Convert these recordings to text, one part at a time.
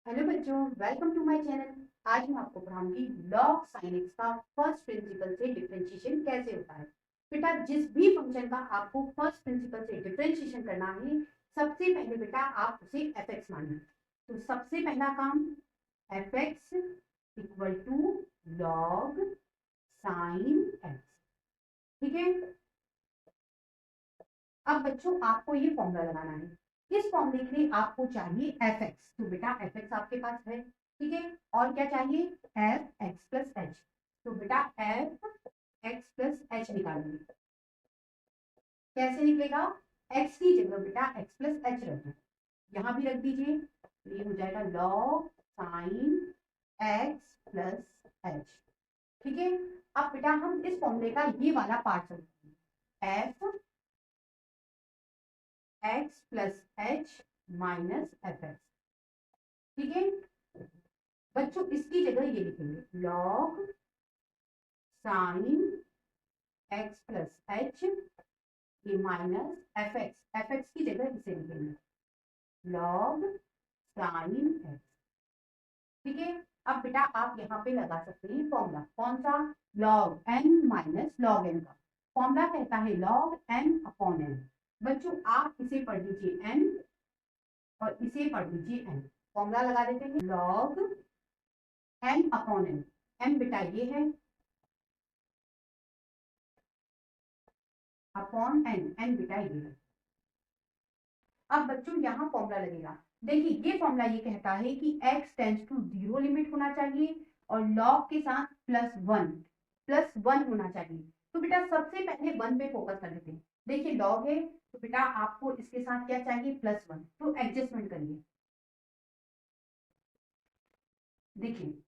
Hello बच्चों, welcome to my channel. आज मैं आपको पढ़ाऊंगी लॉग साइन एक्स का फर्स्ट प्रिंसिपल से डिफरेंशिएशन कैसे होता है। बेटा, जिस भी फंक्शन का आपको फर्स्ट प्रिंसिपल से डिफरेंशिएशन करना है, सबसे पहले बेटा आप उसे एफ एक्स मानिए। तो सबसे पहला काम, F X equal to log sine X. ठीक है। अब बच्चों आपको ये फॉर्मूला लगाना है। इस फॉर्मूले के लिए आपको चाहिए एफ एक्स। तो बेटा एफ एक्स आपके पास है, ठीक है। और क्या चाहिए? F X plus H. तो बेटा एफ एक्स प्लस एच निकालेंगे। कैसे निकलेगा? एक्स की जगह बेटा एक्स प्लस एच रख दो, यहां भी रख दीजिए। ये हो जाएगा log sine X plus H. ठीक है। अब बेटा हम इस फॉर्मूले का ये वाला पार्ट समझेंगे, F X plus H minus F X. ठीक है। बच्चों इसकी जगह ये लिखेंगे log sine X plus H, ये minus F X. F X की जगह इसे लिखेंगे लॉग साइन एक्स। ठीक है। अब बेटा आप यहाँ पे लगा सकते हैं फॉर्मूला, कौन सा? Log N minus log N का फॉर्मूला कहता है लॉग एन अपॉन एन। बच्चों आप इसे पढ़ लीजिए एन और इसे पढ़ लीजिए एन। फॉर्मूला लगा देते हैं log N upon N. N बेटा ये है अपॉन एन, एन बेटा ये है। अब बच्चों यहाँ फॉर्मूला लगेगा। देखिए ये फॉर्मूला ये कहता है कि x टेंड्स टू 0 लिमिट होना चाहिए और लॉग के साथ +1 होना चाहिए। तो बेटा सबसे पहले 1 पे फोकस कर लेते हैं। देखिए लॉग है तो बेटा आपको इसके साथ क्या चाहिए? +1। तो एडजस्टमेंट करिए। देखिए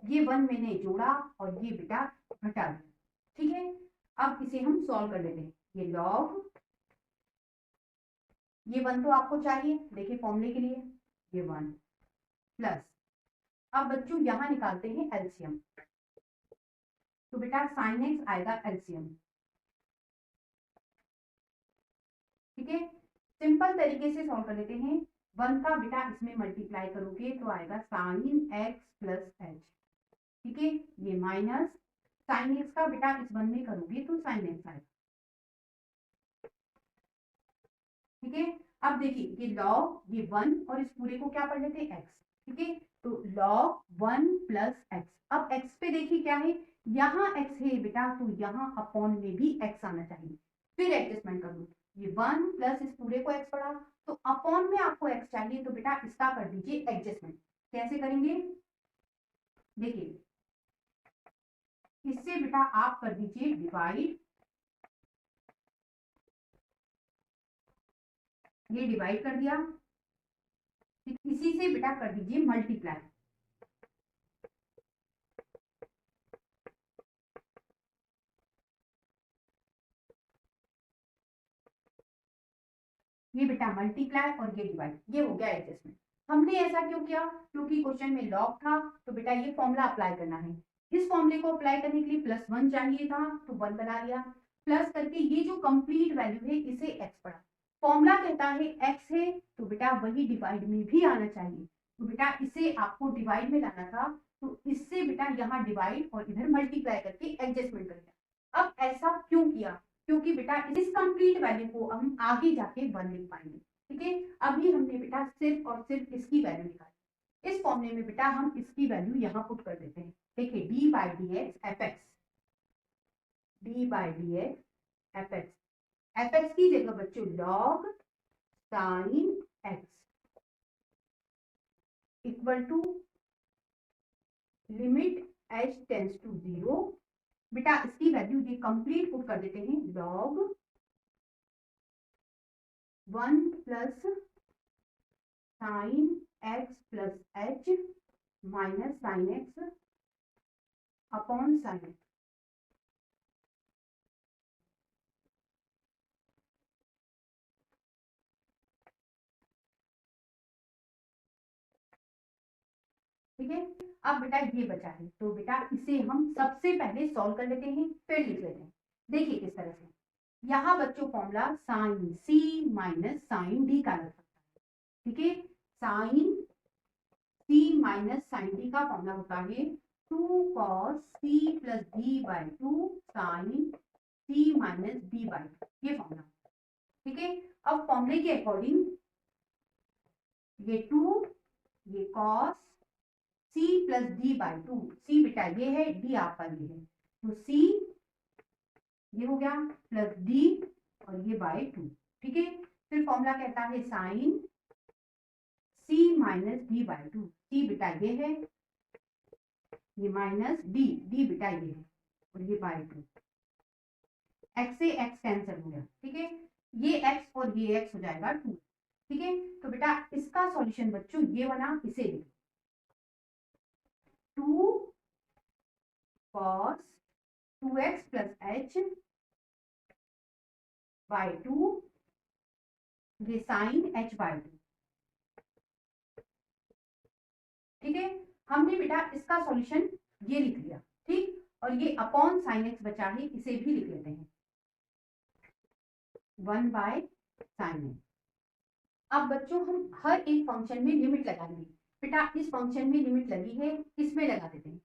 ये 1 मैंने जोड़ा और ये बेटा घटा दिया। ठीक है। अब इसे हम सॉल्व कर लेते हैं। ये लॉग, ये 1 तो आपको चाहिए, देखिए फॉर्मूले के लिए ये 1 प्लस। अब बच्चों यहां निकालते हैं एलसीएम। तो बेटा साइन एक्स आएगा एलसीएम। ठीक है। सिंपल तरीके से सॉल्व कर लेते हैं। 1 का बेटा इसमें मल्टीप्लाई करोगे तो आएगा साइन एक्स प्लस एच। ठीक है। ये माइनस साइन एक्स का बेटा इस 1 में करोगे तो साइन एक्स आएगा। ठीक है। अब देखिए ये लॉग, ये 1 और इस पूरे को क्या पढ़ लेते हैं? एक्स। ठीक है। तो लॉग 1 प्लस एक्स। अब एक्स पे देखिए क्या है, यहाँ एक्स है बेटा तो यहाँ अपॉन में भी एक्स आना चाहिए। फिर एडजस्टमेंट कर लो। ये 1 प्लस इस पूरे को एक्स पढ़ा तो अपॉन में आपको एक्स चाहिए, तो बेटा इसका कर दीजिए एडजस्टमेंट। कैसे करेंगे? देखिए इससे बेटा आप कर दीजिए डिवाइड। ये डिवाइड कर दिया। इसी से बेटा कर दीजिए मल्टीप्लाई। ये बेटा मल्टीप्लाई और ये डिवाइड, ये हो गया एडजस्टमेंट। हमने ऐसा क्यों किया? क्योंकि क्वेश्चन में लॉग था तो बेटा ये फॉर्मूला अप्लाई करना है। इस फॉर्मूले को अप्लाई करने के लिए +1 चाहिए था तो 1 बना लिया। प्लस करके ये जो कंप्लीट वैल्यू है इसे एक्स पढ़ा। फॉर्मूला कहता है एक्स है तो बेटा वही डिवाइड में भी आना चाहिए। तो बेटा इसे आपको डिवाइड में लाना था, तो इससे बेटा यहाँ डिवाइड और इधर मल्टीप्लाई करके एडजस्टमेंट कर दिया। अब ऐसा क्यों किया? क्योंकि बेटा इस कंप्लीट वैल्यू को हम आगे जाके 1 लिख पाएंगे। ठीक है। अभी हमने बेटा सिर्फ और सिर्फ इसकी वैल्यू निकाली। इस फॉर्मूले में बेटा हम इसकी वैल्यू यहाँ पुट कर देते हैं। देखिए D by D X F X, D by D X F X. F X की जगह बच्चों log sine X equal to limit H tends to 0। बेटा इसकी वैल्यू ये कंप्लीट पुट कर देते हैं log 1 plus sign X plus H minus sine x upon sine X. ठीक है। अब बेटा ये बचा है तो बेटा इसे हम सबसे पहले सॉल्व कर लेते हैं, फिर लिख लेते हैं। देखिए किस तरह से। यहाँ बच्चों formula sine C minus sine D का लग सकता है। ठीक है। साइन माइनस साइन टी का फॉर्मूला होता है 2 cos c plus b by 2 sine c minus b by 2, ये फॉर्मूला। ठीक है, अब फॉर्मूले के अकॉर्डिंग ये 2, ये cos c plus d by 2, c बेटा ये है, d आपका ये है, तो c ये हो गया प्लस d और ये बाई 2। ठीक है, फिर फॉर्मूला कहता है sine c minus d by 2, c बेटा ये है, ये माइनस d बेटा ये है और ये बाई 2, x से x कैंसिल हो गया। ठीक है, ये x और ये x हो जाएगा 2। ठीक है, तो बेटा इसका सॉल्यूशन बच्चों ये बना, इसे लिखो 2 cos 2x plus h by 2, ये साइन h बाई 2। ठीक है, हमने बेटा इसका सॉल्यूशन ये लिख लिया। ठीक, और ये अपॉन साइन x बचा है, इसे भी लिख लेते हैं 1 बाय साइन x। अब बच्चों हम हर एक फंक्शन में लिमिट लगाएंगे। बेटा इस फंक्शन में लिमिट लगी है, इसमें लगा देते हैं,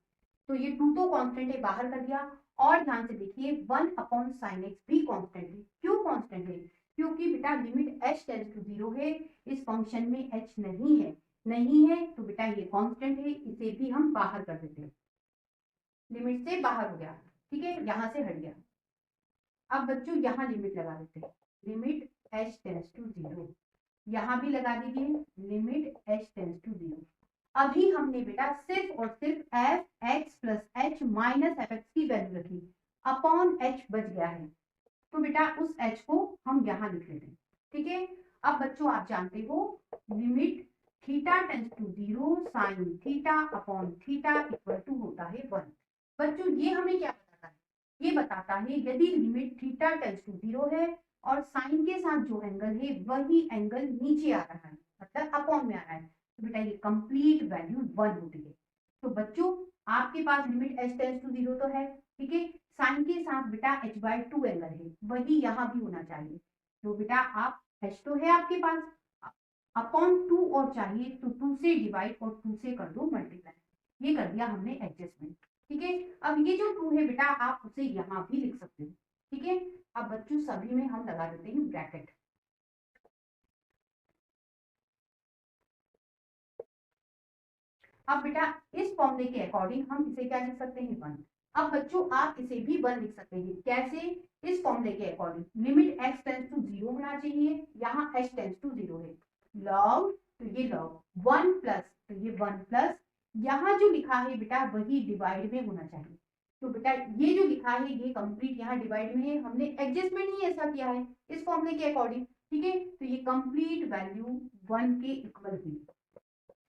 तो ये 2 तो कांस्टेंट है, बाहर कर दिया। और ध्यान से देखिए 1 अपॉन साइन x भी कांस्टेंट है। क्यों कांस्टेंट है? क्योंकि बेटा लिमिट h टेंड्स टू 0 है, इस फंक्शन में h नहीं है तो बेटा ये कांस्टेंट है, इसे भी हम बाहर कर देते हैं, लिमिट से बाहर हो गया। ठीक है, यहां से हट गया। अब बच्चों यहाँ लिमिट लगा देते हैं, लिमिट h टेंड्स टू 0, यहाँ भी लगा दीजिए लिमिट h टेंड्स टू 0। अभी हमने बेटा सिर्फ और सिर्फ F X plus H minus F X की वैल्यू रखी, अपॉन एच बच गया है, तो बेटा उस एच को हम यहाँ लिख लेते हैं। ठीक है, अब बच्चों आप जानते हो limit theta tends to 0 sine theta upon theta equal to होता है 1। बच्चों ये हमें क्या बताता है? ये बताता है यदि लिमिट थीटा टेंड्स टू 0 है और साइन के साथ जो एंगल है वही एंगल नीचे आ रहा है, मतलब अपॉन में आ रहा है, तो बेटा ये कंप्लीट वैल्यू 1 होती है। तो बच्चों आपके पास लिमिट h टेंड्स टू 0 तो है, ठीक है, साइन के साथ बेटा h बाई 2 एंगल है, वही यहाँ भी होना चाहिए। तो बेटा आप h तो है आपके पास, अपॉन 2 और चाहिए तो 2 से डिवाइड और 2 से कर दो मल्टीप्लाई, ये कर दिया हमने एडजस्टमेंट। ठीक है, अब ये जो 2 है बेटा आप उसे यहाँ भी लिख सकते हो। ठीक है, अब बच्चों सभी में हम लगा देते हैं ब्रैकेट। अब बेटा इस फॉर्मूले के अकॉर्डिंग हम इसे क्या लिख सकते हैं 1। अब बच्चों आप इसे भी 1 लिख सकते हैं, कैसे? इस फॉर्मूले के according limit x tends to 0 होना चाहिए, यहाँ h टेंड्स टू 0 है, लॉग तो ये लॉग 1 प्लस तो ये 1 प्लस यहाँ जो लिखा है बेटा वही डिवाइड में होना चाहिए। तो बेटा ये जो लिखा है ये कंप्लीट यहाँ डिवाइड में है, हमने एडजस्टमेंट ही ऐसा किया है इस फॉर्मूले के अकॉर्डिंग। ठीक है, तो ये कंप्लीट वैल्यू 1 के इक्वल हुई,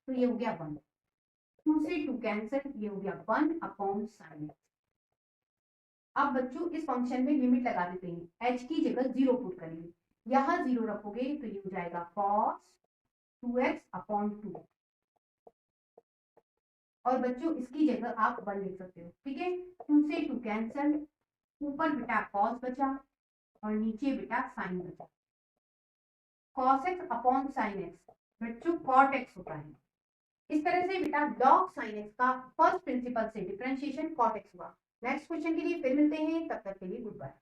तो ये हो गया 1, 2 से 2 कैंसिल, ये हो गया 1 अपॉन साइन एक्स। अब बच्चों इस फंक्शन में लिमिट लगा देते हैं, h की जगह 0 पुट करेंगे, यहाँ 0 रखोगे तो ये हो जाएगा cos 2x अपॉन 2, और बच्चों इसकी जगह आप 1 लिख सकते हो। ठीक है, 2 से 2 कैंसिल, ऊपर बेटा cos बचा और नीचे बेटा साइन बचा, cos x upon sine x बच्चों cot x होता है। इस तरह से बेटा log sin x का फर्स्ट प्रिंसिपल से डिफरेंशिएशन cot x हुआ। नेक्स्ट क्वेश्चन के लिए फिर मिलते हैं, तब तक के लिए गुड बाय।